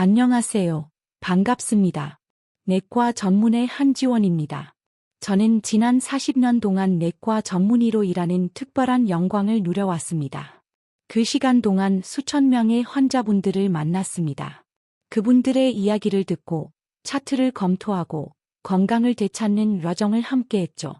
안녕하세요. 반갑습니다. 내과 전문의 한지원입니다. 저는 지난 40년 동안 내과 전문의로 일하는 특별한 영광을 누려왔습니다. 그 시간 동안 수천 명의 환자분들을 만났습니다. 그분들의 이야기를 듣고 차트를 검토하고 건강을 되찾는 여정을 함께했죠.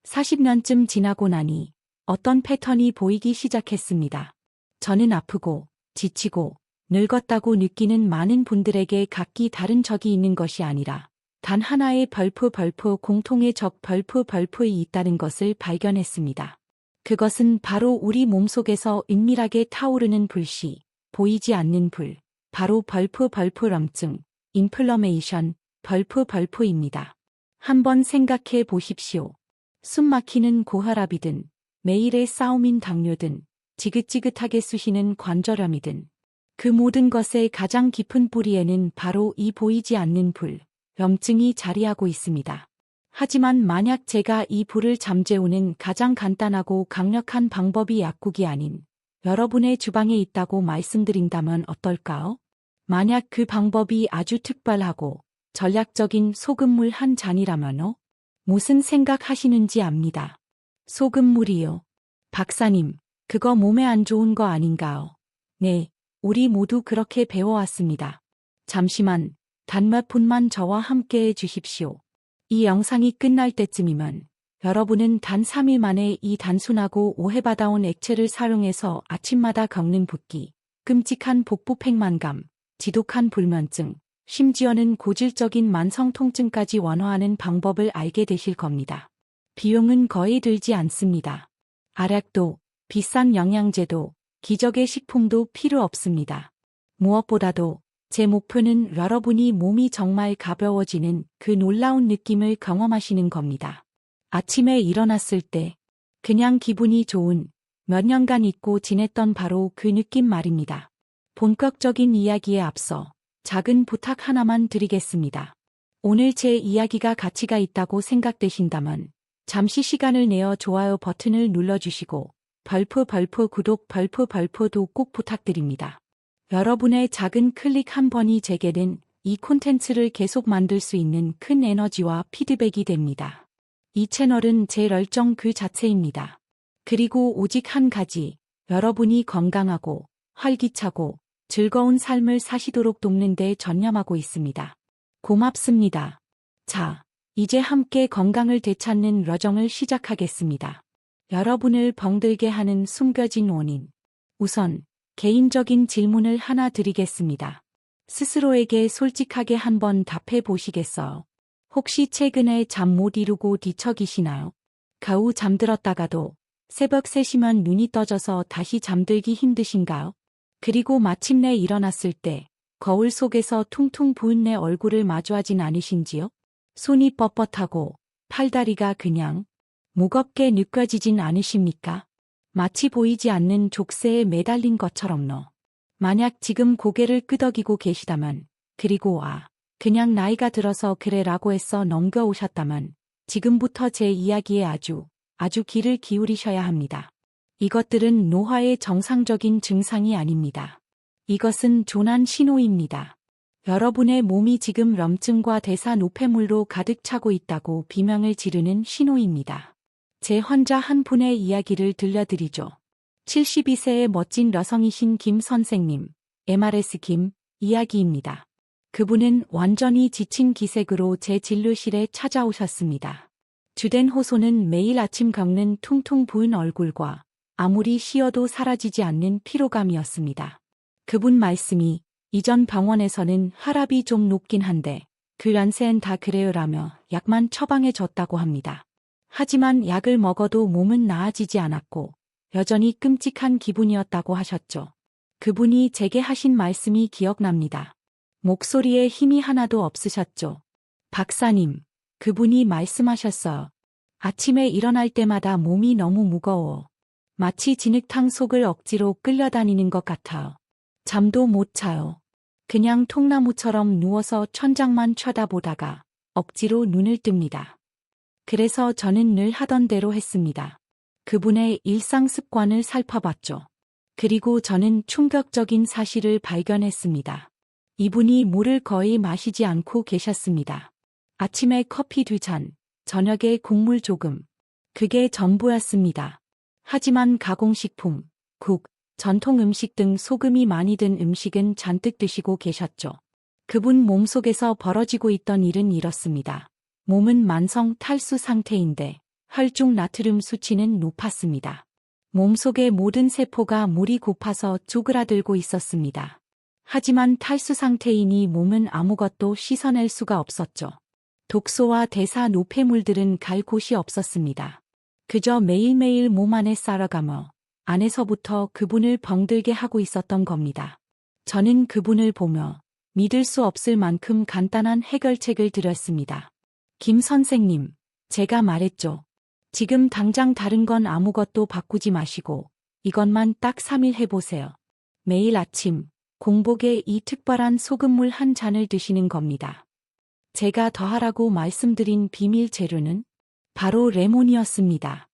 40년쯤 지나고 나니 어떤 패턴이 보이기 시작했습니다. 저는 아프고 지치고 늙었다고 느끼는 많은 분들에게 각기 다른 적이 있는 것이 아니라 단 하나의 공통의 적 이 있다는 것을 발견했습니다. 그것은 바로 우리 몸속에서 은밀하게 타오르는 불씨, 보이지 않는 불, 바로 염증, 인플러메이션, 입니다. 한번 생각해 보십시오. 숨 막히는 고혈압이든 매일의 싸움인 당뇨든 지긋지긋하게 쑤시는 관절염이든 그 모든 것의 가장 깊은 뿌리에는 바로 이 보이지 않는 불, 염증이 자리하고 있습니다. 하지만 만약 제가 이 불을 잠재우는 가장 간단하고 강력한 방법이 약국이 아닌 여러분의 주방에 있다고 말씀드린다면 어떨까요? 만약 그 방법이 아주 특별하고 전략적인 소금물 한 잔이라면요? 무슨 생각하시는지 압니다. 소금물이요. 박사님, 그거 몸에 안 좋은 거 아닌가요? 네. 우리 모두 그렇게 배워왔습니다. 잠시만, 단 몇 분만 저와 함께 해주십시오. 이 영상이 끝날 때쯤이면 여러분은 단 3일 만에 이 단순하고 오해받아온 액체를 사용해서 아침마다 겪는 붓기, 끔찍한 복부 팽만감, 지독한 불면증, 심지어는 고질적인 만성 통증까지 완화하는 방법을 알게 되실 겁니다. 비용은 거의 들지 않습니다. 알약도, 비싼 영양제도, 기적의 식품도 필요 없습니다. 무엇보다도 제 목표는 여러분이 몸이 정말 가벼워지는 그 놀라운 느낌을 경험하시는 겁니다. 아침에 일어났을 때 그냥 기분이 좋은 몇 년간 잊고 지냈던 바로 그 느낌 말입니다. 본격적인 이야기에 앞서 작은 부탁 하나만 드리겠습니다. 오늘 제 이야기가 가치가 있다고 생각되신다면 잠시 시간을 내어 좋아요 버튼을 눌러주시고 구독 도 꼭 부탁드립니다. 여러분의 작은 클릭 한 번이 제게는 이 콘텐츠를 계속 만들 수 있는 큰 에너지와 피드백이 됩니다. 이 채널은 제 열정 그 자체입니다. 그리고 오직 한 가지, 여러분이 건강하고 활기차고 즐거운 삶을 사시도록 돕는 데 전념하고 있습니다. 고맙습니다. 자, 이제 함께 건강을 되찾는 여정을 시작하겠습니다. 여러분을 병들게 하는 숨겨진 원인. 우선 개인적인 질문을 하나 드리겠습니다. 스스로에게 솔직하게 한번 답해 보시겠어요? 혹시 최근에 잠 못 이루고 뒤척이시나요? 겨우 잠들었다가도 새벽 3시면 눈이 떠져서 다시 잠들기 힘드신가요? 그리고 마침내 일어났을 때 거울 속에서 퉁퉁 부은 내 얼굴을 마주하진 않으신지요? 손이 뻣뻣하고 팔다리가 그냥 무겁게 느껴지진 않으십니까? 마치 보이지 않는 족쇄에 매달린 것처럼요. 만약 지금 고개를 끄덕이고 계시다면, 그리고 그냥 나이가 들어서 그래라고 해서 넘겨오셨다면, 지금부터 제 이야기에 아주 귀를 기울이셔야 합니다. 이것들은 노화의 정상적인 증상이 아닙니다. 이것은 조난 신호입니다. 여러분의 몸이 지금 염증과 대사노폐물로 가득 차고 있다고 비명을 지르는 신호입니다. 제 환자 한 분의 이야기를 들려드리죠. 72세의 멋진 여성이신 김 선생님, MRS 김 이야기입니다. 그분은 완전히 지친 기색으로 제 진료실에 찾아오셨습니다. 주된 호소는 매일 아침 겪는 퉁퉁 부은 얼굴과 아무리 쉬어도 사라지지 않는 피로감이었습니다. 그분 말씀이 이전 병원에서는 혈압이 좀 높긴 한데 그 연세엔 다 그래요라며 약만 처방해 줬다고 합니다. 하지만 약을 먹어도 몸은 나아지지 않았고 여전히 끔찍한 기분이었다고 하셨죠. 그분이 제게 하신 말씀이 기억납니다. 목소리에 힘이 하나도 없으셨죠. 박사님, 그분이 말씀하셨어요. 아침에 일어날 때마다 몸이 너무 무거워. 마치 진흙탕 속을 억지로 끌려다니는 것 같아요. 잠도 못 자요. 그냥 통나무처럼 누워서 천장만 쳐다보다가 억지로 눈을 뜹니다. 그래서 저는 늘 하던 대로 했습니다. 그분의 일상 습관을 살펴봤죠. 그리고 저는 충격적인 사실을 발견했습니다. 이분이 물을 거의 마시지 않고 계셨습니다. 아침에 커피 2잔, 저녁에 국물 조금. 그게 전부였습니다. 하지만 가공식품, 국, 전통 음식 등 소금이 많이 든 음식은 잔뜩 드시고 계셨죠. 그분 몸속에서 벌어지고 있던 일은 이렇습니다. 몸은 만성 탈수 상태인데 혈중 나트륨 수치는 높았습니다. 몸속의 모든 세포가 물이 고파서 쪼그라들고 있었습니다. 하지만 탈수 상태이니 몸은 아무것도 씻어낼 수가 없었죠. 독소와 대사 노폐물들은 갈 곳이 없었습니다. 그저 매일매일 몸 안에 쌓아가며 안에서부터 그분을 병들게 하고 있었던 겁니다. 저는 그분을 보며 믿을 수 없을 만큼 간단한 해결책을 드렸습니다. 김 선생님, 제가 말했죠. 지금 당장 다른 건 아무것도 바꾸지 마시고 이것만 딱 3일 해보세요. 매일 아침 공복에 이 특별한 소금물 한 잔을 드시는 겁니다. 제가 더하라고 말씀드린 비밀 재료는 바로 레몬이었습니다.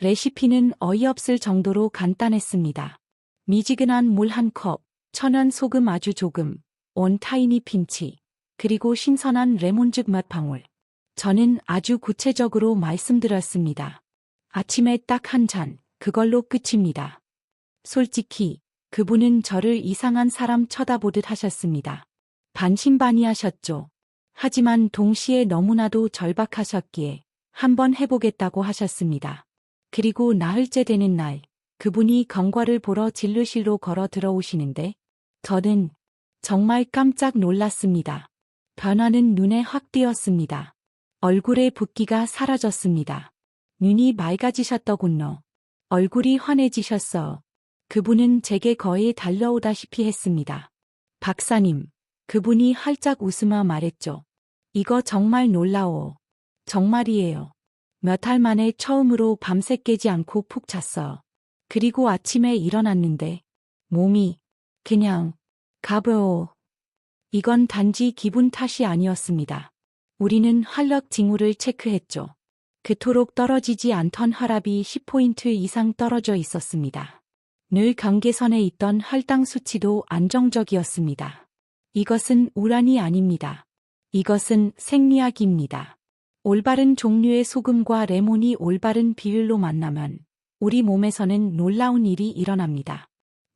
레시피는 어이없을 정도로 간단했습니다. 미지근한 물 1컵, 천연 소금 아주 조금, 온 타이니 핀치, 그리고 신선한 레몬즙 몇 방울. 저는 아주 구체적으로 말씀드렸습니다. 아침에 딱 한 잔, 그걸로 끝입니다. 솔직히 그분은 저를 이상한 사람 쳐다보듯 하셨습니다. 반신반의하셨죠. 하지만 동시에 너무나도 절박하셨기에 한번 해보겠다고 하셨습니다. 그리고 나흘째 되는 날, 그분이 경과를 보러 진료실로 걸어 들어오시는데 저는 정말 깜짝 놀랐습니다. 변화는 눈에 확 띄었습니다. 얼굴의 붓기가 사라졌습니다. 눈이 맑아지셨더군요. 얼굴이 환해지셨어. 그분은 제게 거의 달려오다시피 했습니다. 박사님, 그분이 활짝 웃으며 말했죠. 이거 정말 놀라워. 정말이에요. 몇 달 만에 처음으로 밤새 깨지 않고 푹 잤어요. 그리고 아침에 일어났는데 몸이 그냥 가벼워. 이건 단지 기분 탓이 아니었습니다. 우리는 활력 징후를 체크했죠. 그토록 떨어지지 않던 혈압이 10포인트 이상 떨어져 있었습니다. 늘 경계선에 있던 혈당 수치도 안정적이었습니다. 이것은 우란이 아닙니다. 이것은 생리학입니다. 올바른 종류의 소금과 레몬이 올바른 비율로 만나면 우리 몸에서는 놀라운 일이 일어납니다.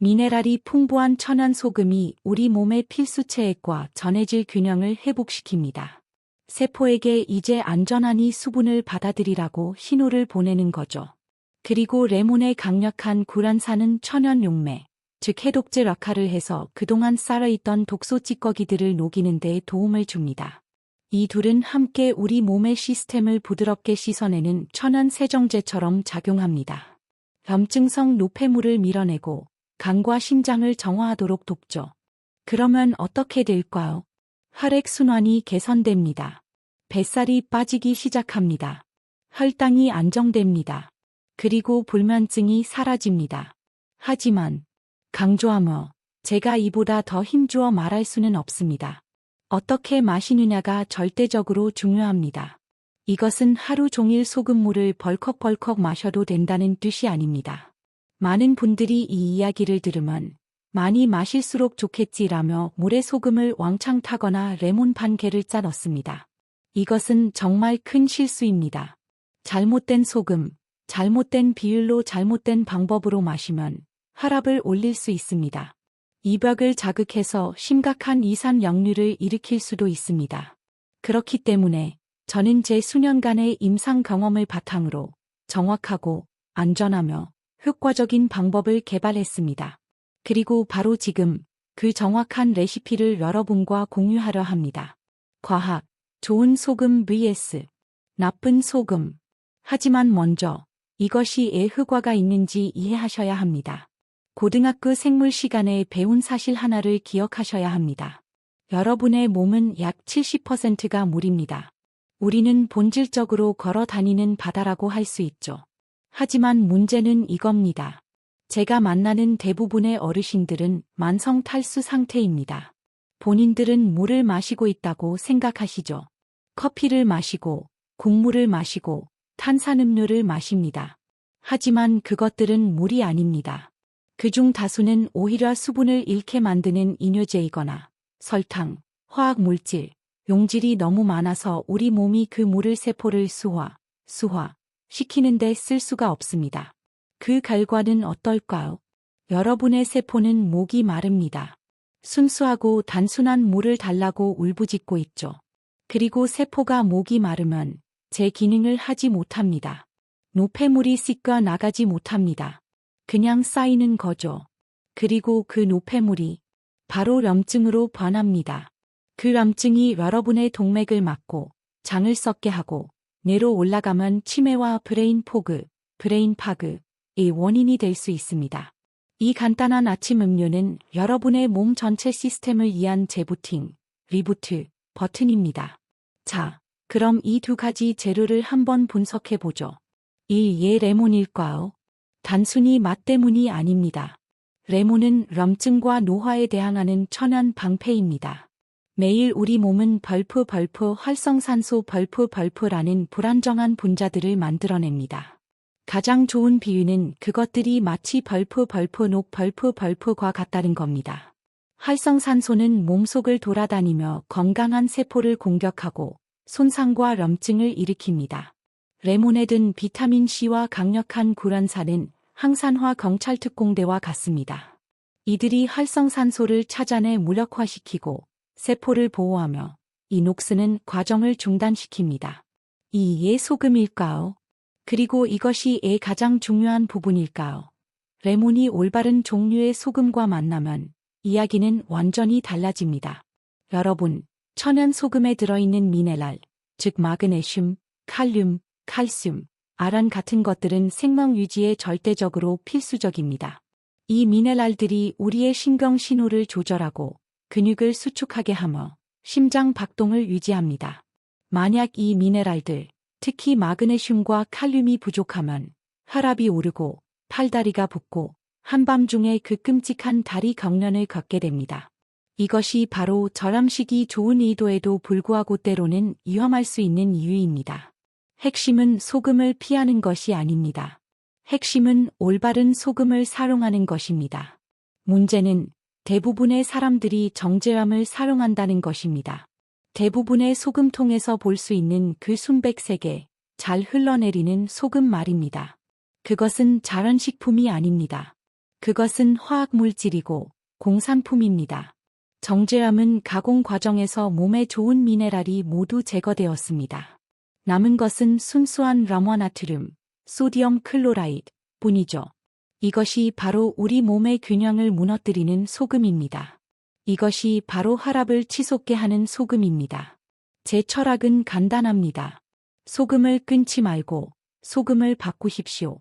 미네랄이 풍부한 천연 소금이 우리 몸의 필수 체액과 전해질 균형을 회복시킵니다. 세포에게 이제 안전하니 수분을 받아들이라고 신호를 보내는 거죠. 그리고 레몬의 강력한 구란산은 천연 용매, 즉 해독제 역할을 해서 그동안 쌓여있던 독소 찌꺼기들을 녹이는 데 도움을 줍니다. 이 둘은 함께 우리 몸의 시스템을 부드럽게 씻어내는 천연 세정제처럼 작용합니다. 염증성 노폐물을 밀어내고 간과 심장을 정화하도록 돕죠. 그러면 어떻게 될까요? 혈액순환이 개선됩니다. 뱃살이 빠지기 시작합니다. 혈당이 안정됩니다. 그리고 불면증이 사라집니다. 하지만 강조하며 제가 이보다 더 힘주어 말할 수는 없습니다. 어떻게 마시느냐가 절대적으로 중요합니다. 이것은 하루 종일 소금물을 벌컥벌컥 마셔도 된다는 뜻이 아닙니다. 많은 분들이 이 이야기를 들으면 많이 마실수록 좋겠지라며 물에 소금을 왕창 타거나 레몬 반 개를 짜 넣습니다. 이것은 정말 큰 실수입니다. 잘못된 소금, 잘못된 비율로 잘못된 방법으로 마시면 혈압을 올릴 수 있습니다. 이벽을 자극해서 심각한 이산 역류를 일으킬 수도 있습니다. 그렇기 때문에 저는 제 수년간의 임상 경험을 바탕으로 정확하고 안전하며 효과적인 방법을 개발했습니다. 그리고 바로 지금 그 정확한 레시피를 여러분과 공유하려 합니다. 과학, 좋은 소금 vs 나쁜 소금. 하지만 먼저 이것이 왜 효과가 있는지 이해하셔야 합니다. 고등학교 생물 시간에 배운 사실 하나를 기억하셔야 합니다. 여러분의 몸은 약 70%가 물입니다. 우리는 본질적으로 걸어 다니는 바다라고 할 수 있죠. 하지만 문제는 이겁니다. 제가 만나는 대부분의 어르신들은 만성 탈수 상태입니다. 본인들은 물을 마시고 있다고 생각하시죠. 커피를 마시고, 국물을 마시고, 탄산음료를 마십니다. 하지만 그것들은 물이 아닙니다. 그중 다수는 오히려 수분을 잃게 만드는 이뇨제이거나 설탕, 화학물질, 용질이 너무 많아서 우리 몸이 그 물을 세포를 수화시키는데 쓸 수가 없습니다. 그 결과는 어떨까요? 여러분의 세포는 목이 마릅니다. 순수하고 단순한 물을 달라고 울부짖고 있죠. 그리고 세포가 목이 마르면 제 기능을 하지 못합니다. 노폐물이 씻겨 나가지 못합니다. 그냥 쌓이는 거죠. 그리고 그 노폐물이 바로 염증으로 변합니다. 그 염증이 여러분의 동맥을 막고 장을 썩게 하고 뇌로 올라가면 치매와 브레인 파그의 원인이 될 수 있습니다. 이 간단한 아침 음료는 여러분의 몸 전체 시스템을 위한 재부팅, 리부트 버튼입니다. 자, 그럼 이 두 가지 재료를 한번 분석해 보죠. 예 레몬일까요? 단순히 맛 때문이 아닙니다. 레몬은 염증과 노화에 대항하는 천연 방패입니다. 매일 우리 몸은 벌프 활성산소 벌프라는 불안정한 분자들을 만들어냅니다. 가장 좋은 비유는 그것들이 마치 벌프과 같다는 겁니다. 활성산소는 몸속을 돌아다니며 건강한 세포를 공격하고 손상과 염증을 일으킵니다. 레몬에 든 비타민C와 강력한 구연산은 항산화 경찰특공대와 같습니다. 이들이 활성산소를 찾아내 무력화시키고 세포를 보호하며 이 녹스는 과정을 중단시킵니다. 이에 소금일까요? 그리고 이것이 가장 중요한 부분일까요? 레몬이 올바른 종류의 소금과 만나면 이야기는 완전히 달라집니다. 여러분, 천연 소금에 들어있는 미네랄, 즉 마그네슘, 칼륨, 칼슘, 아란 같은 것들은 생명 유지에 절대적으로 필수적입니다. 이 미네랄들이 우리의 신경 신호를 조절하고 근육을 수축하게 하며 심장 박동을 유지합니다. 만약 이 미네랄들, 특히 마그네슘과 칼륨이 부족하면 혈압이 오르고 팔다리가 붓고 한밤중에 그 끔찍한 다리 경련을 겪게 됩니다. 이것이 바로 저염식이 좋은 의도에도 불구하고 때로는 위험할 수 있는 이유입니다. 핵심은 소금을 피하는 것이 아닙니다. 핵심은 올바른 소금을 사용하는 것입니다. 문제는 대부분의 사람들이 정제염을 사용한다는 것입니다. 대부분의 소금통에서 볼 수 있는 그 순백색에 잘 흘러내리는 소금 말입니다. 그것은 자연식품이 아닙니다. 그것은 화학물질이고 공산품입니다. 정제염은 가공 과정에서 몸에 좋은 미네랄이 모두 제거되었습니다. 남은 것은 순수한 염화나트륨, 소디엄 클로라이드 뿐이죠. 이것이 바로 우리 몸의 균형을 무너뜨리는 소금입니다. 이것이 바로 혈압을 치솟게 하는 소금입니다. 제 철학은 간단합니다. 소금을 끊지 말고 소금을 바꾸십시오.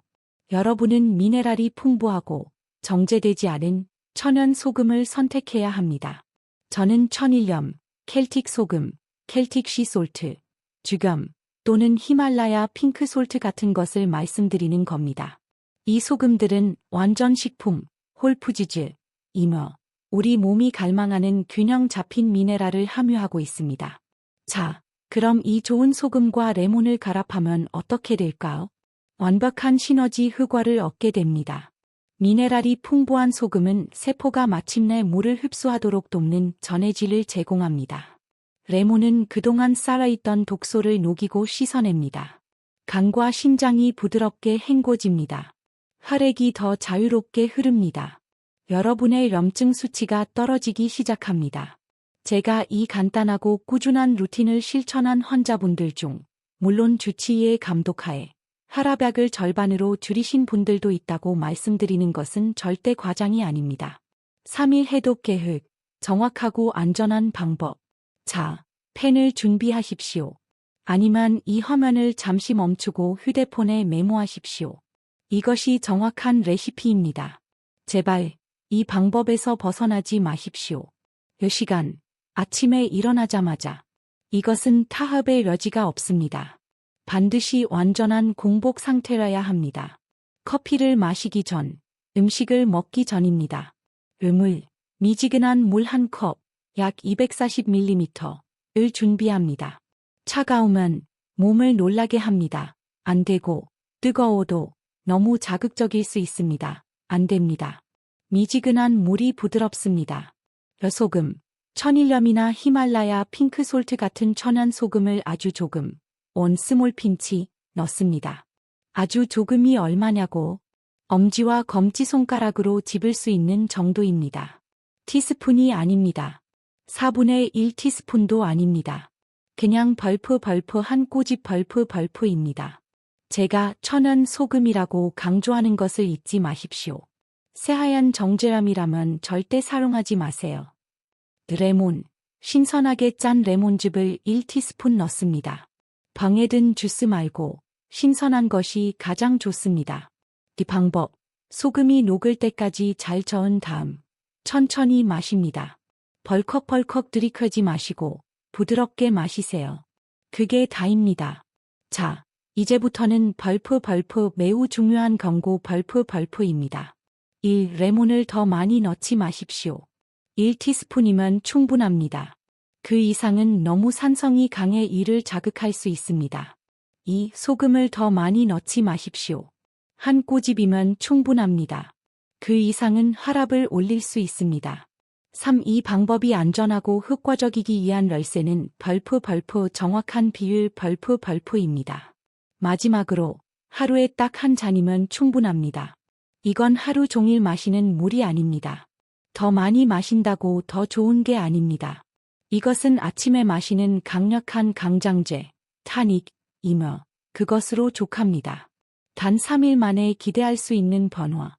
여러분은 미네랄이 풍부하고 정제되지 않은 천연 소금을 선택해야 합니다. 저는 천일염, 켈틱 소금, 켈틱 시솔트, 죽염 또는 히말라야 핑크솔트 같은 것을 말씀드리는 겁니다. 이 소금들은 완전 식품, 홀푸지즈이며 우리 몸이 갈망하는 균형 잡힌 미네랄을 함유하고 있습니다. 자, 그럼 이 좋은 소금과 레몬을 결합하면 어떻게 될까요? 완벽한 시너지 효과를 얻게 됩니다. 미네랄이 풍부한 소금은 세포가 마침내 물을 흡수하도록 돕는 전해질을 제공합니다. 레몬은 그동안 쌓아있던 독소를 녹이고 씻어냅니다. 간과 신장이 부드럽게 헹궈집니다. 혈액이 더 자유롭게 흐릅니다. 여러분의 염증 수치가 떨어지기 시작합니다. 제가 이 간단하고 꾸준한 루틴을 실천한 환자분들 중 물론 주치의의 감독하에 혈압약을 절반으로 줄이신 분들도 있다고 말씀드리는 것은 절대 과장이 아닙니다. 3일 해독 계획, 정확하고 안전한 방법. 자, 펜을 준비하십시오. 아니면 이 화면을 잠시 멈추고 휴대폰에 메모하십시오. 이것이 정확한 레시피입니다. 제발 이 방법에서 벗어나지 마십시오. 몇 시간, 아침에 일어나자마자. 이것은 타협의 여지가 없습니다. 반드시 완전한 공복 상태라야 합니다. 커피를 마시기 전, 음식을 먹기 전입니다. 미지근한 물 한 컵, 약 240ml를 준비합니다. 차가우면 몸을 놀라게 합니다. 안 되고, 뜨거워도 너무 자극적일 수 있습니다. 안 됩니다. 미지근한 물이 부드럽습니다. 벼소금, 천일염이나 히말라야 핑크솔트 같은 천연 소금을 아주 조금, 온 스몰 핀치, 넣습니다. 아주 조금이 얼마냐고? 엄지와 검지손가락으로 집을 수 있는 정도입니다. 티스푼이 아닙니다. 4분의 1 티스푼도 아닙니다. 그냥 벌프 한 꼬집 벌프입니다. 제가 천연 소금이라고 강조하는 것을 잊지 마십시오. 새하얀 정제염이라면 절대 사용하지 마세요. 레몬, 신선하게 짠 레몬즙을 1티스푼 넣습니다. 병에 든 주스 말고 신선한 것이 가장 좋습니다. 이 방법, 소금이 녹을 때까지 잘 저은 다음 천천히 마십니다. 벌컥벌컥 들이켜지 마시고 부드럽게 마시세요. 그게 다입니다. 자, 이제부터는 벌프 매우 중요한 경고 벌프입니다. 1. 레몬을 더 많이 넣지 마십시오. 1티스푼이면 충분합니다. 그 이상은 너무 산성이 강해 이를 자극할 수 있습니다. 2. 소금을 더 많이 넣지 마십시오. 한 꼬집이면 충분합니다. 그 이상은 혈압을 올릴 수 있습니다. 3. 이 방법이 안전하고 효과적이기 위한 열쇠는 벌프 정확한 비율 벌프입니다. 마지막으로 하루에 딱 한 잔이면 충분합니다. 이건 하루 종일 마시는 물이 아닙니다. 더 많이 마신다고 더 좋은 게 아닙니다. 이것은 아침에 마시는 강력한 강장제, 타닉이며 그것으로 족합니다. 단 3일 만에 기대할 수 있는 변화.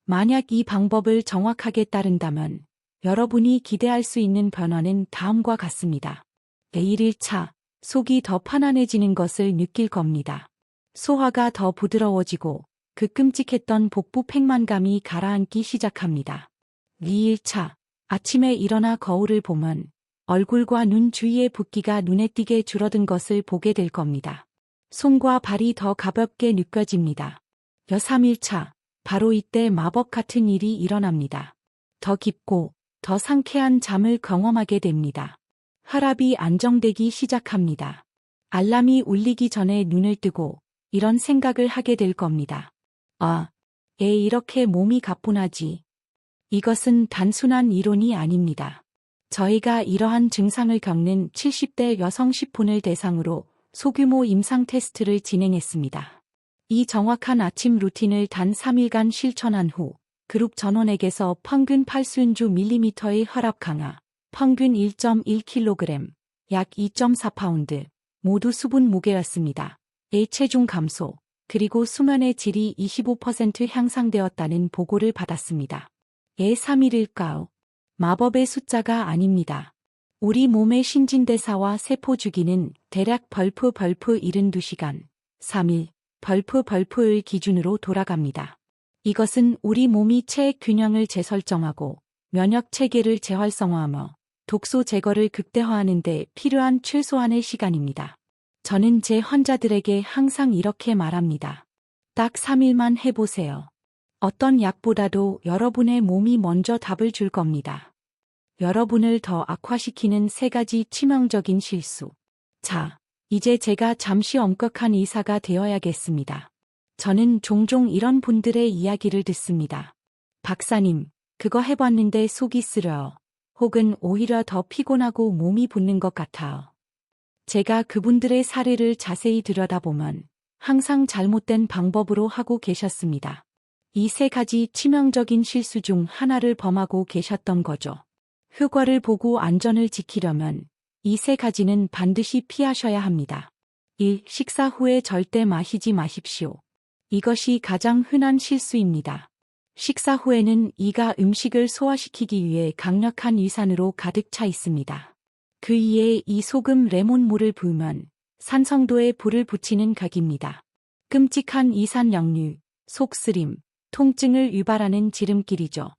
만약 이 방법을 정확하게 따른다면 여러분이 기대할 수 있는 변화는 다음과 같습니다. 매일 1차, 속이 더 편안해지는 것을 느낄 겁니다. 소화가 더 부드러워지고 그 끔찍했던 복부 팽만감이 가라앉기 시작합니다. 2일차, 아침에 일어나 거울을 보면 얼굴과 눈 주위의 붓기가 눈에 띄게 줄어든 것을 보게 될 겁니다. 손과 발이 더 가볍게 느껴집니다. 3일차, 바로 이때 마법 같은 일이 일어납니다. 더 깊고 더 상쾌한 잠을 경험하게 됩니다. 혈압이 안정되기 시작합니다. 알람이 울리기 전에 눈을 뜨고 이런 생각을 하게 될 겁니다. 이렇게 몸이 가뿐하지. 이것은 단순한 이론이 아닙니다. 저희가 이러한 증상을 겪는 70대 여성 10분을 대상으로 소규모 임상 테스트를 진행했습니다. 이 정확한 아침 루틴을 단 3일간 실천한 후 그룹 전원에게서 평균 8순주 밀리미터의 혈압 강화, 평균 1.1kg, 약 2.4파운드, 모두 수분 무게였습니다. 체중 감소, 그리고 수면의 질이 25% 향상되었다는 보고를 받았습니다. 3일일까요? 마법의 숫자가 아닙니다. 우리 몸의 신진대사와 세포 주기는 대략 벌프 72시간, 3일, 벌프을 기준으로 돌아갑니다. 이것은 우리 몸이 체액 균형을 재설정하고 면역 체계를 재활성화하며 독소 제거를 극대화하는 데 필요한 최소한의 시간입니다. 저는 제 환자들에게 항상 이렇게 말합니다. 딱 3일만 해보세요. 어떤 약보다도 여러분의 몸이 먼저 답을 줄 겁니다. 여러분을 더 악화시키는 3가지 치명적인 실수. 자, 이제 제가 잠시 엄격한 의사가 되어야겠습니다. 저는 종종 이런 분들의 이야기를 듣습니다. 박사님, 그거 해봤는데 속이 쓰려요. 혹은 오히려 더 피곤하고 몸이 붓는 것 같아요. 제가 그분들의 사례를 자세히 들여다보면 항상 잘못된 방법으로 하고 계셨습니다. 이 3가지 치명적인 실수 중 하나를 범하고 계셨던 거죠. 효과를 보고 안전을 지키려면 이 3가지는 반드시 피하셔야 합니다. 1. 식사 후에 절대 마시지 마십시오. 이것이 가장 흔한 실수입니다. 식사 후에는 이가 음식을 소화시키기 위해 강력한 위산으로 가득 차 있습니다. 그 위에 이 소금 레몬물을 부으면 산성도에 불을 붙이는 격입니다. 끔찍한 이산 역류, 속쓰림, 통증을 유발하는 지름길이죠.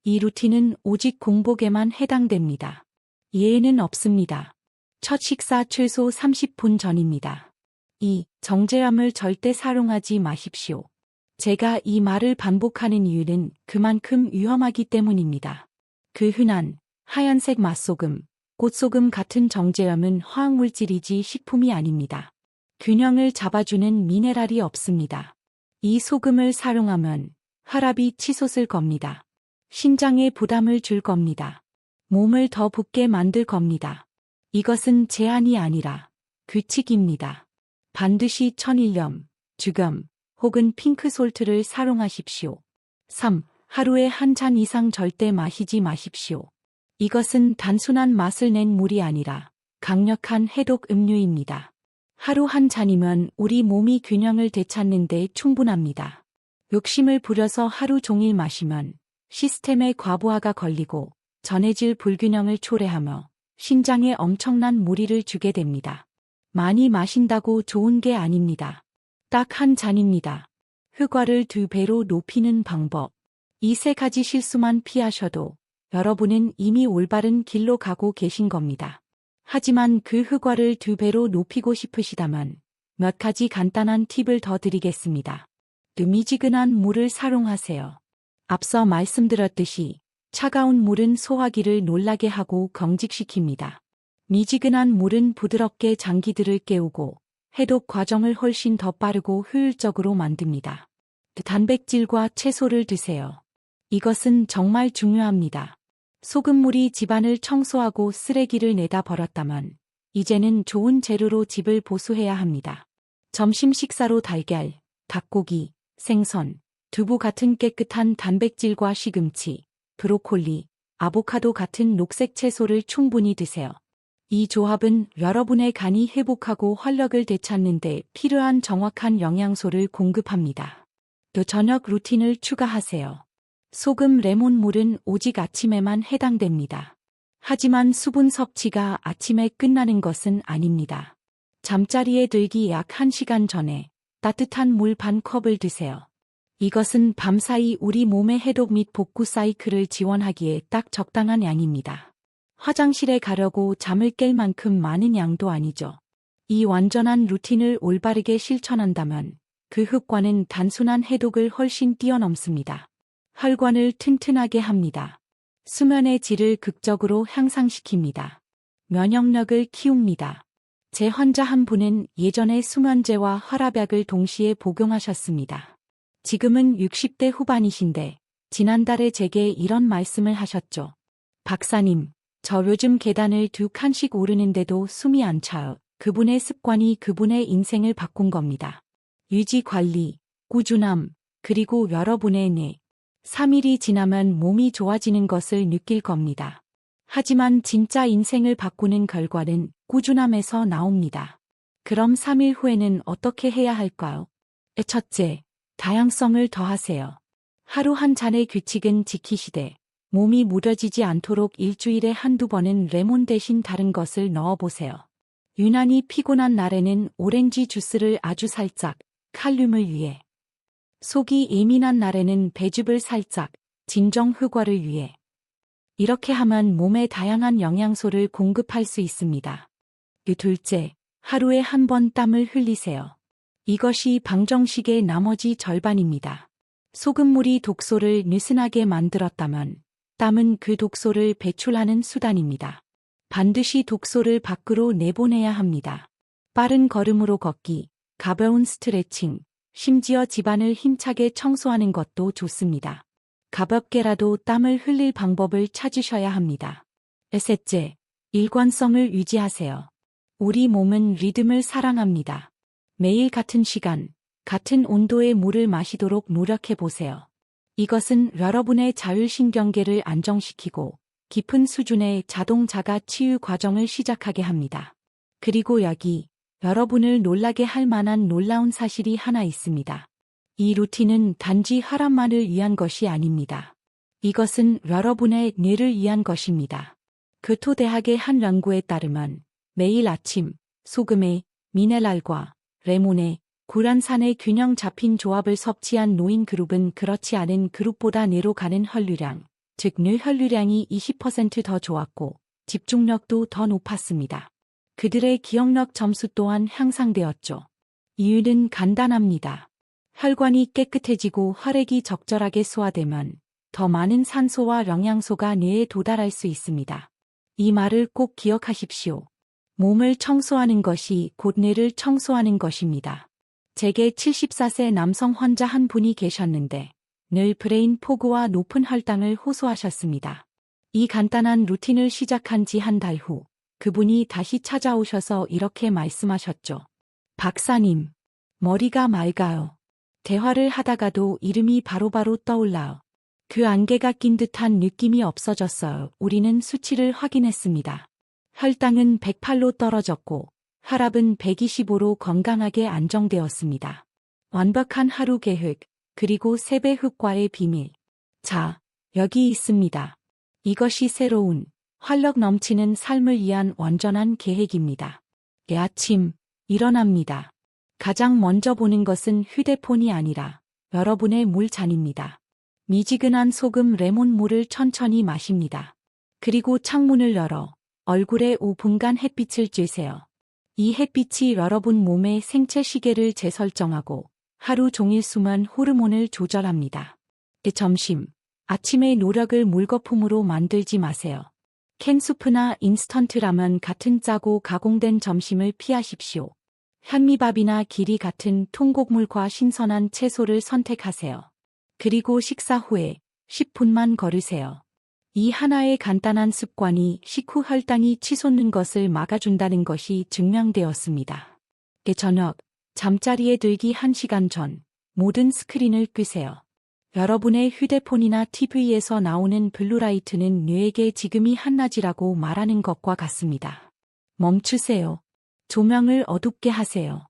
이 루틴은 오직 공복에만 해당됩니다. 예외는 없습니다. 첫 식사 최소 30분 전입니다. 2. 정제염을 절대 사용하지 마십시오. 제가 이 말을 반복하는 이유는 그만큼 위험하기 때문입니다. 그 흔한 하얀색 맛소금, 꽃소금 같은 정제염은 화학물질이지 식품이 아닙니다. 균형을 잡아주는 미네랄이 없습니다. 이 소금을 사용하면 혈압이 치솟을 겁니다. 신장에 부담을 줄 겁니다. 몸을 더 붓게 만들 겁니다. 이것은 제한이 아니라 규칙입니다. 반드시 천일염, 죽염 혹은 핑크솔트를 사용하십시오. 3. 하루에 한 잔 이상 절대 마시지 마십시오. 이것은 단순한 맛을 낸 물이 아니라 강력한 해독 음료입니다. 하루 한 잔이면 우리 몸이 균형을 되찾는 데 충분합니다. 욕심을 부려서 하루 종일 마시면 시스템에 과부하가 걸리고 전해질 불균형을 초래하며 신장에 엄청난 무리를 주게 됩니다. 많이 마신다고 좋은 게 아닙니다. 딱 한 잔입니다. 흡과를 2배로 높이는 방법. 이 3가지 실수만 피하셔도 여러분은 이미 올바른 길로 가고 계신 겁니다. 하지만 그 흡과를 2배로 높이고 싶으시다면 몇 가지 간단한 팁을 더 드리겠습니다. 미지근한 물을 사용하세요. 앞서 말씀드렸듯이 차가운 물은 소화기를 놀라게 하고 경직시킵니다. 미지근한 물은 부드럽게 장기들을 깨우고 해독 과정을 훨씬 더 빠르고 효율적으로 만듭니다. 단백질과 채소를 드세요. 이것은 정말 중요합니다. 소금물이 집안을 청소하고 쓰레기를 내다 버렸다면 이제는 좋은 재료로 집을 보수해야 합니다. 점심 식사로 달걀, 닭고기, 생선, 두부 같은 깨끗한 단백질과 시금치, 브로콜리, 아보카도 같은 녹색 채소를 충분히 드세요. 이 조합은 여러분의 간이 회복하고 활력을 되찾는 데 필요한 정확한 영양소를 공급합니다. 또 저녁 루틴을 추가하세요. 소금 레몬물은 오직 아침에만 해당됩니다. 하지만 수분 섭취가 아침에 끝나는 것은 아닙니다. 잠자리에 들기 약 1시간 전에 따뜻한 물 반 컵을 드세요. 이것은 밤사이 우리 몸의 해독 및 복구 사이클을 지원하기에 딱 적당한 양입니다. 화장실에 가려고 잠을 깰 만큼 많은 양도 아니죠. 이 완전한 루틴을 올바르게 실천한다면 그 흡과는 단순한 해독을 훨씬 뛰어넘습니다. 혈관을 튼튼하게 합니다. 수면의 질을 극적으로 향상시킵니다. 면역력을 키웁니다. 제 환자 한 분은 예전에 수면제와 혈압약을 동시에 복용하셨습니다. 지금은 60대 후반이신데 지난달에 제게 이런 말씀을 하셨죠. 박사님, 저 요즘 계단을 2칸씩 오르는데도 숨이 안 차요. 그분의 습관이 그분의 인생을 바꾼 겁니다. 유지 관리, 꾸준함, 그리고 여러분의 뇌. 3일이 지나면 몸이 좋아지는 것을 느낄 겁니다. 하지만 진짜 인생을 바꾸는 결과는 꾸준함에서 나옵니다. 그럼 3일 후에는 어떻게 해야 할까요? 첫째, 다양성을 더하세요. 하루 한 잔의 규칙은 지키시되 몸이 무뎌지지 않도록 일주일에 한두 번은 레몬 대신 다른 것을 넣어보세요. 유난히 피곤한 날에는 오렌지 주스를 아주 살짝, 칼륨을 위해. 속이 예민한 날에는 배즙을 살짝, 진정 흡과를 위해. 이렇게 하면 몸에 다양한 영양소를 공급할 수 있습니다. 둘째, 하루에 한 번 땀을 흘리세요. 이것이 방정식의 나머지 절반입니다. 소금물이 독소를 느슨하게 만들었다면 땀은 그 독소를 배출하는 수단입니다. 반드시 독소를 밖으로 내보내야 합니다. 빠른 걸음으로 걷기, 가벼운 스트레칭, 심지어 집안을 힘차게 청소하는 것도 좋습니다. 가볍게라도 땀을 흘릴 방법을 찾으셔야 합니다. 셋째, 일관성을 유지하세요. 우리 몸은 리듬을 사랑합니다. 매일 같은 시간, 같은 온도의 물을 마시도록 노력해보세요. 이것은 여러분의 자율신경계를 안정시키고 깊은 수준의 자동 자가 치유 과정을 시작하게 합니다. 그리고 여기 여러분을 놀라게 할 만한 놀라운 사실이 하나 있습니다. 이 루틴은 단지 혈압만을 위한 것이 아닙니다. 이것은 여러분의 뇌를 위한 것입니다. 교토대학의 한 연구에 따르면 매일 아침 소금에 미네랄과 레몬에 구란산의 균형 잡힌 조합을 섭취한 노인 그룹은 그렇지 않은 그룹보다 뇌로 가는 혈류량, 즉 뇌 혈류량이 20% 더 좋았고 집중력도 더 높았습니다. 그들의 기억력 점수 또한 향상되었죠. 이유는 간단합니다. 혈관이 깨끗해지고 혈액이 적절하게 소화되면 더 많은 산소와 영양소가 뇌에 도달할 수 있습니다. 이 말을 꼭 기억하십시오. 몸을 청소하는 것이 곧 뇌를 청소하는 것입니다. 제게 74세 남성 환자 한 분이 계셨는데 늘 브레인 포그와 높은 혈당을 호소하셨습니다. 이 간단한 루틴을 시작한 지 한 달 후, 그분이 다시 찾아오셔서 이렇게 말씀하셨죠. 박사님, 머리가 맑아요. 대화를 하다가도 이름이 바로바로 떠올라요. 그 안개가 낀 듯한 느낌이 없어졌어요. 우리는 수치를 확인했습니다. 혈당은 108로 떨어졌고, 혈압은 125로 건강하게 안정되었습니다. 완벽한 하루 계획, 그리고 3배 효과의 비밀. 자, 여기 있습니다. 이것이 새로운, 활력 넘치는 삶을 위한 완전한 계획입니다. 아침, 일어납니다. 가장 먼저 보는 것은 휴대폰이 아니라 여러분의 물잔입니다. 미지근한 소금 레몬물을 천천히 마십니다. 그리고 창문을 열어 얼굴에 5분간 햇빛을 쬐세요. 이 햇빛이 여러분 몸의 생체 시계를 재설정하고 하루 종일 수면 호르몬을 조절합니다. 점심, 아침의 노력을 물거품으로 만들지 마세요. 캔수프나 인스턴트 라면 같은 짜고 가공된 점심을 피하십시오. 현미밥이나 기리 같은 통곡물과 신선한 채소를 선택하세요. 그리고 식사 후에 10분만 걸으세요. 이 하나의 간단한 습관이 식후 혈당이 치솟는 것을 막아준다는 것이 증명되었습니다. 저녁, 잠자리에 들기 1시간 전, 모든 스크린을 끄세요. 여러분의 휴대폰이나 TV에서 나오는 블루라이트는 뇌에게 지금이 한낮이라고 말하는 것과 같습니다. 멈추세요. 조명을 어둡게 하세요.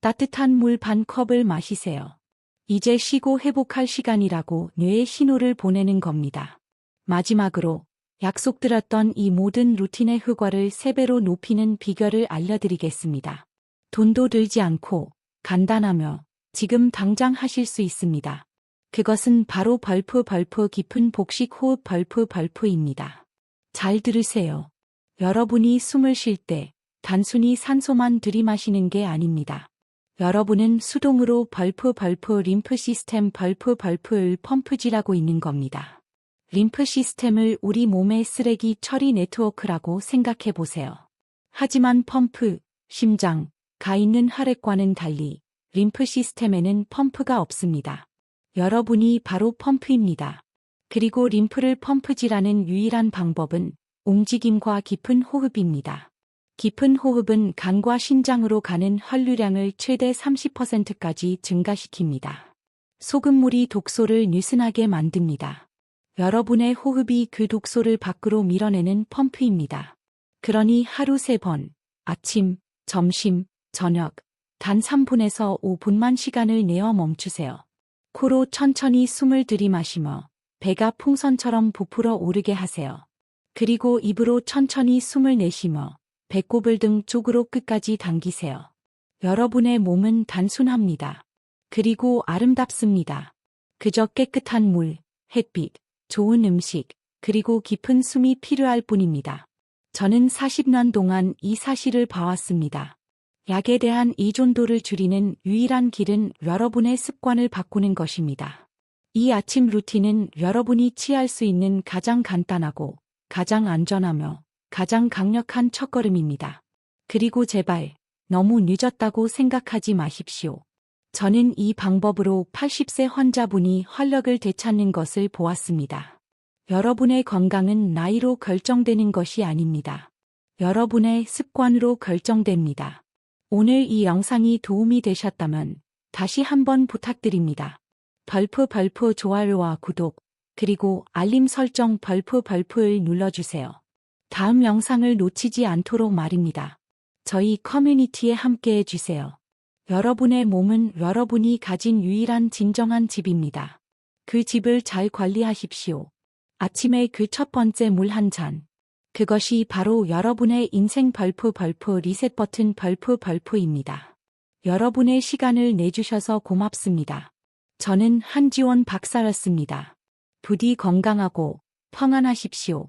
따뜻한 물 반 컵을 마시세요. 이제 쉬고 회복할 시간이라고 뇌에 신호를 보내는 겁니다. 마지막으로 약속드렸던 이 모든 루틴의 효과를 3배로 높이는 비결을 알려드리겠습니다. 돈도 들지 않고 간단하며 지금 당장 하실 수 있습니다. 그것은 바로 벌프 깊은 복식 호흡 벌프입니다. 잘 들으세요. 여러분이 숨을 쉴 때 단순히 산소만 들이마시는 게 아닙니다. 여러분은 수동으로 벌프 림프 시스템 벌프을 펌프질하고 있는 겁니다. 림프 시스템을 우리 몸의 쓰레기 처리 네트워크라고 생각해 보세요. 하지만 펌프, 심장, 가 있는 혈액과는 달리 림프 시스템에는 펌프가 없습니다. 여러분이 바로 펌프입니다. 그리고 림프를 펌프질하는 유일한 방법은 움직임과 깊은 호흡입니다. 깊은 호흡은 간과 신장으로 가는 혈류량을 최대 30%까지 증가시킵니다. 소금물이 독소를 느슨하게 만듭니다. 여러분의 호흡이 그 독소를 밖으로 밀어내는 펌프입니다. 그러니 하루 3번, 아침, 점심, 저녁, 단 3분에서 5분만 시간을 내어 멈추세요. 코로 천천히 숨을 들이마시며 배가 풍선처럼 부풀어 오르게 하세요. 그리고 입으로 천천히 숨을 내쉬며 배꼽을 등 쪽으로 끝까지 당기세요. 여러분의 몸은 단순합니다. 그리고 아름답습니다. 그저 깨끗한 물, 햇빛, 좋은 음식, 그리고 깊은 숨이 필요할 뿐입니다. 저는 40년 동안 이 사실을 봐왔습니다. 약에 대한 의존도를 줄이는 유일한 길은 여러분의 습관을 바꾸는 것입니다. 이 아침 루틴은 여러분이 취할 수 있는 가장 간단하고 가장 안전하며 가장 강력한 첫걸음입니다. 그리고 제발 너무 늦었다고 생각하지 마십시오. 저는 이 방법으로 80세 환자분이 활력을 되찾는 것을 보았습니다. 여러분의 건강은 나이로 결정되는 것이 아닙니다. 여러분의 습관으로 결정됩니다. 오늘 이 영상이 도움이 되셨다면 다시 한번 부탁드립니다. 벌프 좋아요와 구독, 그리고 알림 설정 벌프을 눌러주세요. 다음 영상을 놓치지 않도록 말입니다. 저희 커뮤니티에 함께해 주세요. 여러분의 몸은 여러분이 가진 유일한 진정한 집입니다. 그 집을 잘 관리하십시오. 아침에 그 첫 번째 물 한 잔. 그것이 바로 여러분의 인생 벌프 리셋 버튼 벌프입니다. 여러분의 시간을 내주셔서 고맙습니다. 저는 한지원 박사였습니다. 부디 건강하고 평안하십시오.